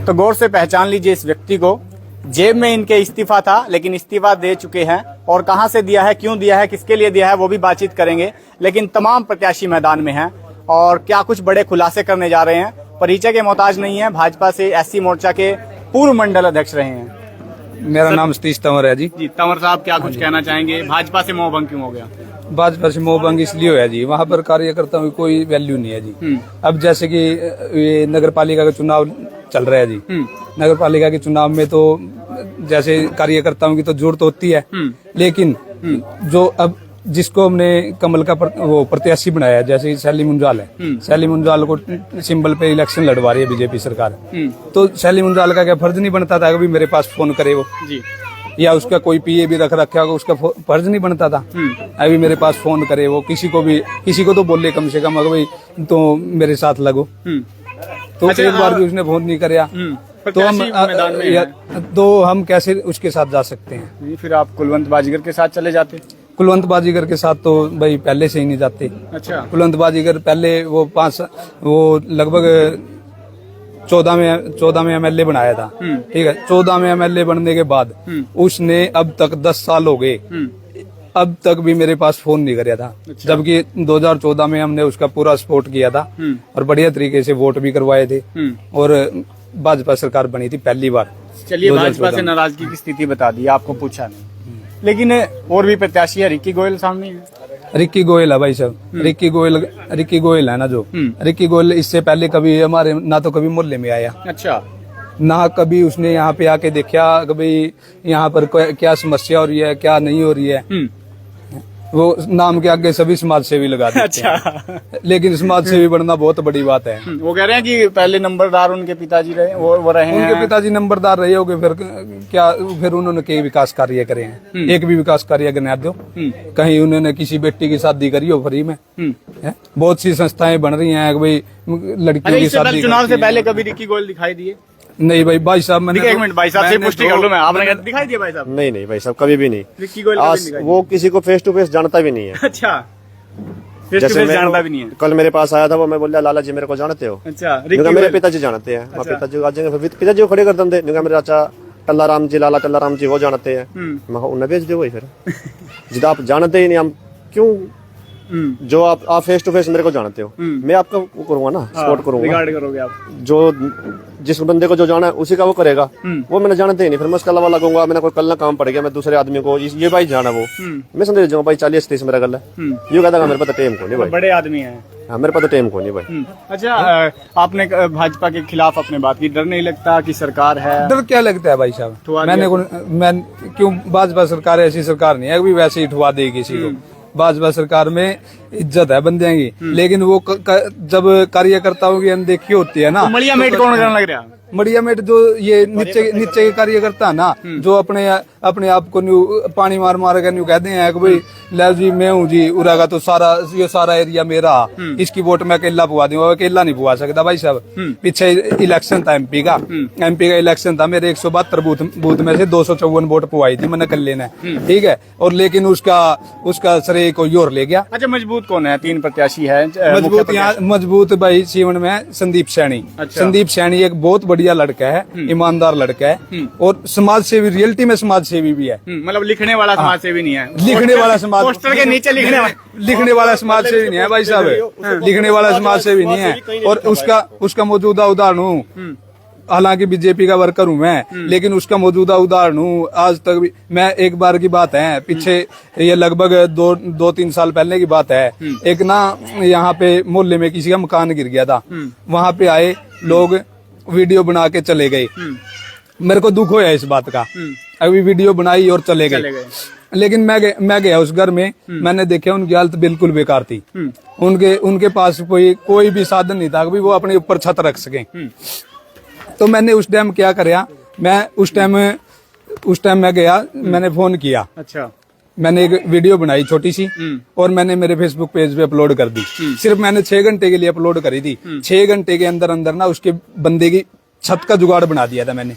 तो गौर से पहचान लीजिए इस व्यक्ति को। जेब में इनके इस्तीफा था, लेकिन इस्तीफा दे चुके हैं, और कहां से दिया है, क्यों दिया है, किसके लिए दिया है, वो भी बातचीत करेंगे। लेकिन तमाम प्रत्याशी मैदान में हैं और क्या कुछ बड़े खुलासे करने जा रहे हैं। परिचय के मोहताज नहीं है, भाजपा से एससी मोर्चा के पूर्व मंडल अध्यक्ष रहे हैं। मेरा नाम सतीश तंवर है जी। तंवर साहब, क्या कुछ कहना चाहेंगे? भाजपा से मोहभंग क्यों हो गया? भाजपा से मोहभंग इसलिए हुआ जी, वहाँ पर कार्यकर्ताओं की कोई वैल्यू नहीं है जी। अब जैसे कि ये नगर पालिका का चुनाव चल रहा है जी, नगर पालिका के चुनाव में तो जैसे कार्यकर्ताओं की तो जरूरत होती है, लेकिन जो अब जिसको हमने कमल का वो प्रत्याशी बनाया, जैसे शैली मुंजाल है, शैली मुंजाल को सिंबल पे इलेक्शन लड़वा रही है बीजेपी सरकार, तो शैली मुंजाल का क्या फर्ज नहीं बनता था कभी मेरे पास फोन करे वो जी, या उसका कोई पीए भी रखा होगा, उसका फर्ज नहीं बनता था अभी मेरे पास फोन करे वो, किसी को तो बोले कम से कम, अगर भाई तो मेरे साथ लगो, तो अच्छा, एक बार भी उसने फोन नहीं कराया, तो हम कैसे उसके साथ जा सकते हैं? फिर आप कुलवंत बाजीगर के साथ चले जाते? कुलवंत बाजीगर के साथ तो भाई पहले से ही नहीं जाते। अच्छा। कुलवंत बाजीगर पहले वो लगभग 14 में एमएलए बनाया था, ठीक है। 14 में एमएलए बनने के बाद उसने अब तक 10 साल हो गए, अब तक भी मेरे पास फोन नहीं कराया था। अच्छा। जबकि 2014 में हमने उसका पूरा सपोर्ट किया था और बढ़िया तरीके से वोट भी करवाए थे, और भाजपा सरकार बनी थी पहली बार। चलिए, भाजपा से नाराजगी की स्थिति बता दी, आपको पूछा नहीं, लेकिन और भी प्रत्याशी है। रिक्की गोयल सामने है। रिक्की गोयल है भाई साहब, रिक्की गोयल है ना, जो रिक्की गोयल इससे पहले कभी हमारे ना तो कभी मोहल्ले में आया, अच्छा, ना कभी उसने यहाँ पे आके देखा कभी यहाँ पर क्या समस्या हो रही है, क्या नहीं हो रही है। वो नाम के आगे सभी समाज सेवी लगा देते अच्छा हैं। लेकिन समाज सेवी बनना बहुत बड़ी बात है। वो कह रहे हैं कि पहले नंबरदार उनके पिताजी रहे, वो रहे उनके पिताजी नंबरदार रहे होगे, फिर उन्होंने कई विकास कार्य करे हैं? एक भी विकास कार्य गिना दो कहीं उन्होंने किसी बेटी की शादी करी हो फ्री में? बहुत सी संस्थाएं बन रही हैं भाई लड़कियों की शादी। चुनाव से पहले कभी रिक्की गोयल दिखाई दिए? नहीं भाई साहब, मैंने एक मिनट भाई साहब से पुष्टि कर लो, मैं आपने दिखाई दिया भाई साहब? नहीं भाई साहब, कभी भी नहीं। वो किसी को फेस टू फेस जानता भी नहीं है। अच्छा, फेस टू फेस जानता भी नहीं है। कल मेरे पास आया था वो, मैं बोला लाला जी मेरे को जानते हो? अच्छा, मेरे पिताजी जानते हैं। पिताजी आ जाएंगे, पिताजी को खड़े कर देते, मेरे चाचा टल्ला राम जी, लाला टल्ला राम जी वो जानते हैं। मैं उन्हें भेज दो वही, फिर जिद आप जानते ही नहीं, हम क्यों? जो आप फेस टू फेस मेरे को जानते हो, मैं आपका वो करूंगा ना, सपोर्ट करूंगा, रिगार्ड करोगे आप। जो जिस बंदे को जो जाना है उसी का वो करेगा, वो मैंने जानते ही नहीं, फिर मैं उसके अलावा लगूंगा। मैंने कोई कल ना काम पड़ गया, मैं दूसरे आदमी को ये भाई जाना, वो मैं संदेश दूंगा भाई 40-30 मेरा गल है, ये कहता मेरे पास टेम को नहीं भाई, बड़े आदमी है। हाँ, मेरे पास तो टेम को नहीं भाई। अच्छा, आपने भाजपा के खिलाफ अपने बात की, डर नहीं लगता कि सरकार है? डर क्या लगता है भाई साहब, मैं क्यों, भाजपा सरकार ऐसी सरकार नहीं है अभी वैसे ही ठुआ देगी किसी को। भाजपा सरकार में इज्जत है बंदे की, लेकिन वो जब कार्यकर्ताओं की अनदेखी होती है ना, मड़िया मेट कौन करने लग रहा? मड़िया मेट जो ये नीचे के कार्यकर्ता है ना, जो अपने आप को न्यू पानी मार के न्यू कहते हैं कि भाई ले जी मैं हूँ जी, उरागा तो सारा एरिया मेरा, इसकी वोट मैं अकेला पुआ दूंगा। अकेला नहीं पुआ सकता भाई साहब। पीछे इलेक्शन था एमपी का इलेक्शन था, मेरे 172 बूथ में से 254 वोट पुआई थी मैंने कल्ले ने, ठीक है, और लेकिन उसका श्रेय कोई और ले गया। अच्छा, मजबूत कौन है? 3 प्रत्याशी है मजबूत भाई सीवन में संदीप सैनी। संदीप सैनी एक बहुत बढ़िया लड़का है, ईमानदार लड़का है, और समाज सेवी, रियलिटी में समाज सेवी भी है। मतलब लिखने वाला समाज सेवी नहीं है, लिखने वाला समाज, पोस्टर के नीचे लिखने वाला समाज सेवी नहीं है भाई साहब, लिखने वाला समाज सेवी नहीं है। और उसका मौजूदा उदाहरण हूँ, हालांकि बीजेपी का वर्कर हूँ मैं, लेकिन उसका मौजूदा उदाहरण हूँ। आज तक भी मैं, एक बार की बात है, पीछे ये लगभग 2-3 साल पहले की बात है, एक ना यहाँ पे मोहल्ले में किसी का मकान गिर गया था, वहाँ पे आए लोग, वीडियो बना के चले गए। मेरे को दुख होया इस बात का, अभी वीडियो बनाई और चले गए। लेकिन मैं गया उस घर में, मैंने देखा उनकी हालत बिल्कुल बेकार थी। उनके पास कोई भी साधन नहीं था कि वो अपने ऊपर छत रख सके। तो मैंने उस टाइम क्या कराया, मैं उस टाइम मैं गया, मैंने फोन किया। अच्छा, मैंने एक वीडियो बनाई छोटी सी, और मैंने मेरे फेसबुक पेज पे अपलोड कर दी। सिर्फ मैंने 6 घंटे के लिए अपलोड करी थी। 6 घंटे के अंदर ना उसके बंदे की छत का जुगाड़ बना दिया था मैंने।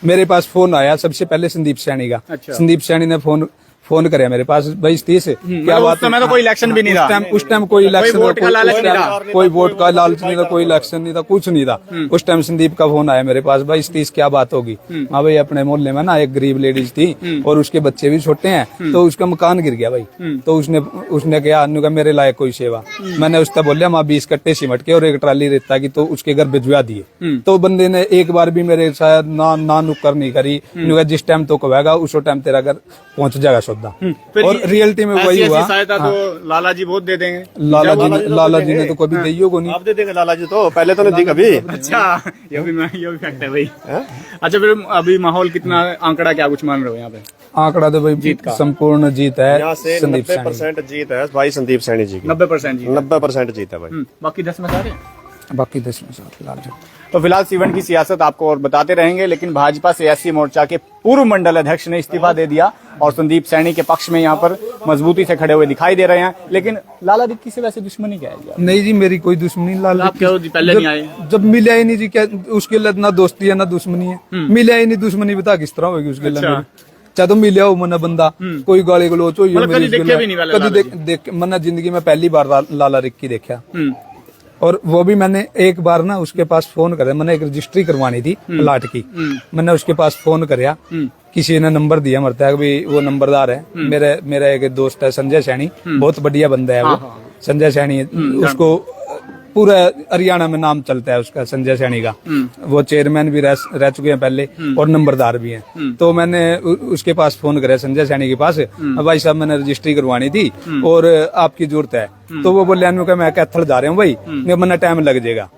मेरे पास फोन आया सबसे पहले संदीप सैनी का। अच्छा। संदीप सैनी ने फोन फोन करे मेरे पास भाई 30 क्या उस बात है? समय तो कोई इलेक्शन भी नहीं था। उस टाइम कोई इलेक्शन वोट का लालच नहीं था। कोई वोट का लालच नहीं था, कोई इलेक्शन नहीं था, कुछ नहीं था। उस टाइम संदीप का फोन आया मेरे पास, भाई 30 क्या बात होगी? हाँ भाई अपने मोहल्ले में ना एक गरीब लेडीज थी और उसके बच्चे भी छोटे हैं, तो उसका मकान गिर गया भाई। तो उसने कहा मेरे लायक कोई सेवा। मैंने उससे बोलिया माँ 20 कट्टे सीमेंट के और एक ट्राली रेता की, तो उसके घर भिजवा दिए। तो बंदे ने एक बार भी मेरे शायद ना नुक्कर नहीं करी। जिस टाइम तो कहेगा उस टाइम तेरा घर पहुंच जाएगा सौदा। और रियलिटी में वही हुआ। सहायता तो लाला जी बहुत दे देंगे। लाला जी ने तो कभी दी को नहीं। आप दे देंगे लाला जी, तो पहले तो नहीं दी कभी। अच्छा ये भी फैक्ट है भाई। अच्छा फिर अभी माहौल कितना, आंकड़ा क्या कुछ मान रहे हो यहाँ पे? आंकड़ा तो भाई संपूर्ण जीत है। यहाँ से 90% जीत है भाई संदीप सैनी जी की। 90% जीत। 90% जीत है भाई। बाकी 10 में सारे, बाकी 10 में सारे लाल जी। तो फिलहाल सीवन की सियासत आपको और बताते रहेंगे, लेकिन भाजपा सियासी मोर्चा के पूर्व मंडल अध्यक्ष ने इस्तीफा दे दिया और संदीप सैनी के पक्ष में यहाँ पर मजबूती से खड़े हुए दिखाई दे रहे हैं। लेकिन लाला रिक्की से वैसे दुश्मनी क्या है? नहीं जी मेरी कोई दुश्मनी लाला आप क्यों पहले नहीं आए? जब मिला ही नहीं जी, क्या उसके लिए ना दोस्ती है ना दुश्मनी है। मिला ही नहीं, दुश्मनी बता किस तरह होगी उसके लिए? चाहे तो मिले हो मना बंदा, कोई गाली गलोच हो, कभी मैंने जिंदगी में पहली बार लाला रिक्की देखा। और वो भी मैंने एक बार ना उसके पास फोन करे, मैंने एक रजिस्ट्री करवानी थी प्लाट की। मैंने उसके पास फोन करया, किसी ने नंबर दिया मरता है भी वो नंबरदार है। मेरा एक दोस्त है संजय सैनी, बहुत बढ़िया बंदा है वो। संजय सैनी उसको पूरा हरियाणा में नाम चलता है उसका, संजय सैनी का। वो चेयरमैन भी रह चुके हैं पहले और नंबरदार भी हैं। तो मैंने उसके पास फोन किया संजय सैनी के पास, भाई साहब मैंने रजिस्ट्री करवानी थी और आपकी जरूरत है। तो वो बोले मैं कैथल जा रहा हूँ भाई, मैंने टाइम लग जाएगा,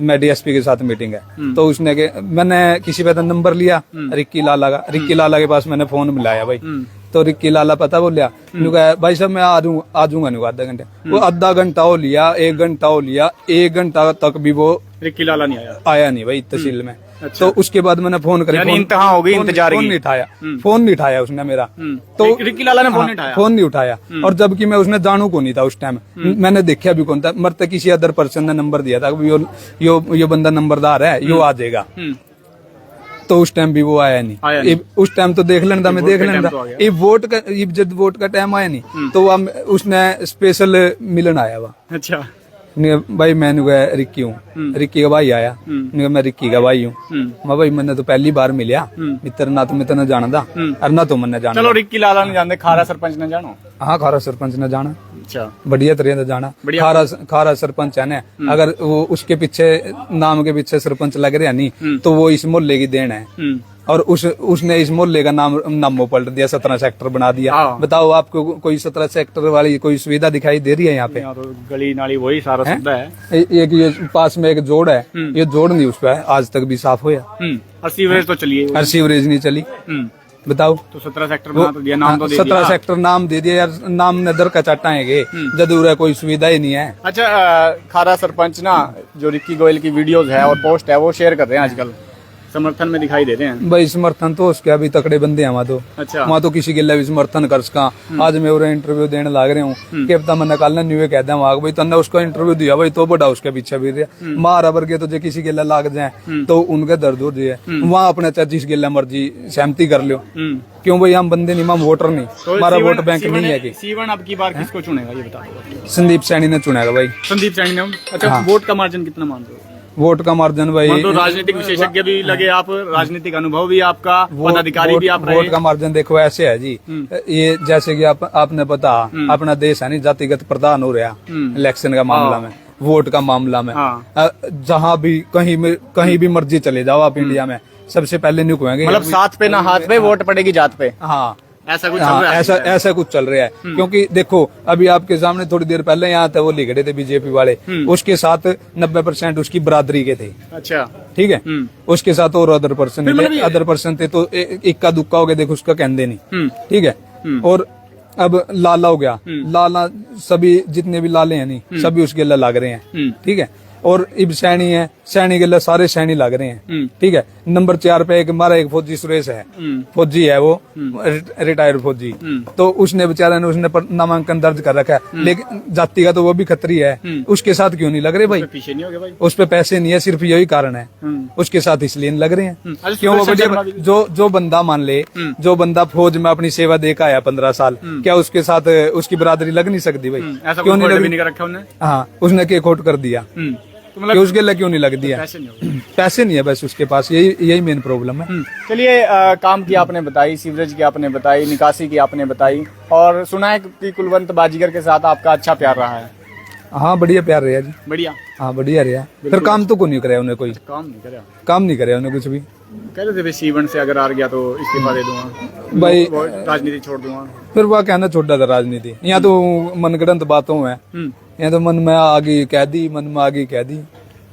मैं डीएसपी के साथ मीटिंग है। तो उसने मैंने किसी पे नंबर लिया रिक्की लाला का, रिक्की लाला के पास मैंने फोन मिलाया भाई। तो रिक्की लाला पता बोलिया भाई साहब मैं आ जाऊंगा आधा घंटे। वो आधा घंटा हो लिया, 1 घंटा हो लिया, 1 घंटा तक भी वो रिक्की लाला नहीं आया नहीं भाई तहसील में। तो उसके बाद मैंने फोन कर इंतहा हो गई इंतजार की। फोन नहीं उठाया उसने मेरा। तो रिक्की लाला ने फोन नहीं उठाया। और जबकि मैं उसने जानू को नहीं था उस टाइम, मैंने देखा भी कौन था, मरते किसी अदर पर्सन ने नंबर दिया था यो बंदा नंबरदार है, यो आ जाएगा। तो उस टाइम भी वो आया नहीं। उस टाइम तो देख लेना था, मैं देख लेना था। जब वोट का टाइम आया नहीं तो उसने स्पेशल मिलन आया हुआ। अच्छा भाई मैंने रिक्की हूँ, रिक्की का भाई आया, मैं रिक्की का भाई हूँ। मैं भाई मैंने तो पहली बार मिलिया मित्र, ना तो मैं तेना जाना था और ना तो मैंने जाना। चलो रिक्की लाला ने जानते, खारा सरपंच ने जानो? हाँ खारा सरपंच ने जाना। अच्छा बढ़िया तरह से जाना। खारा सरपंच है ना, अगर वो उसके पीछे नाम के पीछे सरपंच लग रहा नहीं तो वो इस मोहल्ले की देन है। और उसने इस मोहल्ले का नाम पलट दिया, 17 सेक्टर बना दिया। बताओ आपको कोई 17 सेक्टर वाली कोई सुविधा दिखाई दे रही है यहाँ पे? तो गली नाली वही सारा सुविधा है। एक ये पास में एक जोड़ है, ये जोड़ नहीं उस पर आज तक भी साफ होया। और सीवरेज तो चलिए, और सीवरेज नहीं चली। बताओ तो 17 सेक्टर बना तो दिया, नाम तो दे 17 सेक्टर नाम दे दिया यार, नाम ने दर का चाटाएंगे जदूर है, कोई सुविधा ही नहीं है। अच्छा खारा सरपंच ना जो रिक्की गोयल की वीडियोस है और पोस्ट है वो शेयर कर रहे हैं आजकल, समर्थन में दिखाई देते हैं भाई। समर्थन तो उसके अभी तकड़े बंदे हैं वहाँ तो। अच्छा वहाँ तो किसी के लिए भी समर्थन कर सका। आज मैं और इंटरव्यू देने लग रहे हूँ कि पता मैं निकालना न्यू कहते हैं वहाँ भाई तन्ने उसको इंटरव्यू दिया भाई तो बड़ा उसके पीछे भी रहा मारा वर्गे तो जो किसी के लिए लाग जाए तो उनके दर्द हो जाए। वहाँ अपने चाहे जिसके लिए मर्जी सहमति कर लो, क्यों भाई हम बंदे नहीं, हम वोटर नहीं, हमारा वोट बैंक नहीं है। कि सीवन अब की बार किसको चुनेगा ये बता दो? संदीप सैनी ने चुनेगा भाई। संदीप सैनी ने? अच्छा वोट का मार्जिन कितना मानते हो? वोट का मार्जिन भाई तो राजनीतिक विशेषज्ञ भी लगे आप, राजनीतिक अनुभव भी आपका, पदाधिकारी भी आप रहे। वोट का मार्जिन देखो ऐसे है जी, ये जैसे कि आपने पता अपना देश है नहीं जातिगत प्रधान हो रहा इलेक्शन का मामला में, वोट का मामला में। जहाँ भी कहीं भी मर्जी चले जाओ आप इंडिया में, सबसे पहले नहीं कहेंगे मतलब साथ पे ना हाथ पे वोट पड़ेगी जात पे। हाँ ऐसा कुछ चल रहा है। ऐसा कुछ चल रहा है। क्योंकि देखो अभी आपके सामने थोड़ी देर पहले यहाँ थे वो लिखड़े थे बीजेपी वाले, उसके साथ 90% उसकी बरादरी के थे। अच्छा ठीक है, उसके साथ और अदर पर्सन थे तो इक्का दुक्का हो गया, देखो उसका कहते नहीं। ठीक है, और अब लाला हो गया, लाला सभी जितने भी लाले हैं नहीं सभी उसके लिए लग रहे हैं। ठीक है, और इब सैनी है, सैनी के लिए सारे सैनी लग रहे हैं, ठीक है। नंबर 4 पे एक हमारा एक फौजी सुरेश है, फौजी है वो, रिटायर्ड फौजी। तो उसने बेचारा ने उसने नामांकन दर्ज कर रखा है, लेकिन जाति का तो वो भी खतरी है, उसके साथ क्यों नहीं लग रहे भाई? पीछे नहीं हो गए भाई, उस पे पैसे नहीं है, सिर्फ यही कारण है। उसके साथ इसलिए नहीं लग रहे हैं क्यों? वो बढ़िया जो बंदा मान ले, जो बंदा फौज में अपनी सेवा दे के आया 15 साल, क्या उसके साथ उसकी बरादरी लग नहीं सकती भाई? क्यों नहीं रखा उन्होंने? हाँ, उसने के खोट कर दिया तो मतलब उसके लिए क्यों नहीं लग दिया? पैसे नहीं है बस उसके पास, यही मेन प्रॉब्लम है। चलिए, काम की आपने बताई, सीवरेज की आपने बताई, निकासी की आपने बताई, और सुना है कि कुलवंत बाजीगर के साथ आपका अच्छा प्यार रहा है। हाँ, बढ़िया प्यार रहा जी। बढ़िया, हाँ बढ़िया रहा। फिर काम तो को नहीं करे उन्हें, कोई काम नहीं करे उन्हें कुछ भी। कह रहे थे भाई सीवन से अगर हार गया तो इस्तीफा दे दूंगा भाई, राजनीति छोड़ दूंगा। फिर वह कहना छोड़ा था राजनीति। यहाँ तो मनगढ़ंत बातों है, यहाँ तो मन में आगे कह दी, मन में आगे कह दी।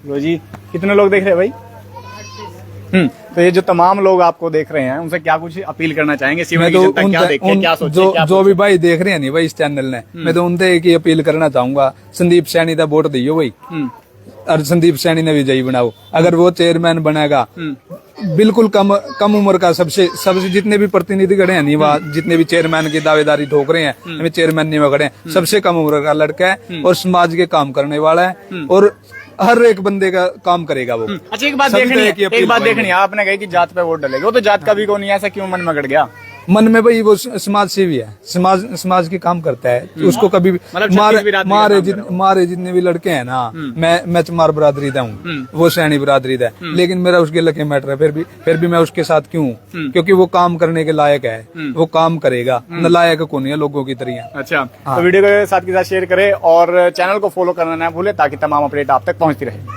लो जी, कितने लोग देख रहे हैं भाई? तो ये जो तमाम लोग आपको देख रहे हैं, उनसे क्या कुछ अपील करना चाहेंगे? सीवन की जनता क्या देखे, क्या सोचे, जो भी भाई देख रहे हैं नहीं भाई इस चैनल ने, मैं तो उनसे एक ही अपील करना चाहूंगा, संदीप सैनी का वोट दियो भाई, और संदीप सैनी ने विजयी बनाओ। अगर वो चेयरमैन बनेगा, बिल्कुल कम उम्र का, सबसे जितने भी प्रतिनिधि खड़े हैं नहीं, वहाँ जितने भी चेयरमैन की दावेदारी ठोक रहे हैं, हमें चेयरमैन नहीं खड़े हैं, सबसे कम उम्र का लड़का है और समाज के काम करने वाला है, और हर एक बंदे का काम करेगा वो। अच्छा, एक बात देखनी है, आपने कही कि जात पे वोट डालेगा, वो तो जात का भी कौन नहीं, ऐसा क्यों मन में गड़ गया? मन में भाई वो समाज सेवी है, समाज के काम करता है, उसको कभी भी मारे जितने भी लड़के हैं ना, मैं चमार बरादरी का हूँ, वो सैनी बरादरी का है, लेकिन मेरा उसके लगे मैटर है, फिर भी मैं उसके साथ क्यों? क्योंकि वो काम करने के लायक है, वो काम करेगा, नलायक को नहीं है लोगों की तरह। अच्छा, तो वीडियो को साथ के साथ शेयर करें और चैनल को फॉलो करना ना भूले, ताकि तमाम अपडेट आप तक पहुंचती रहे।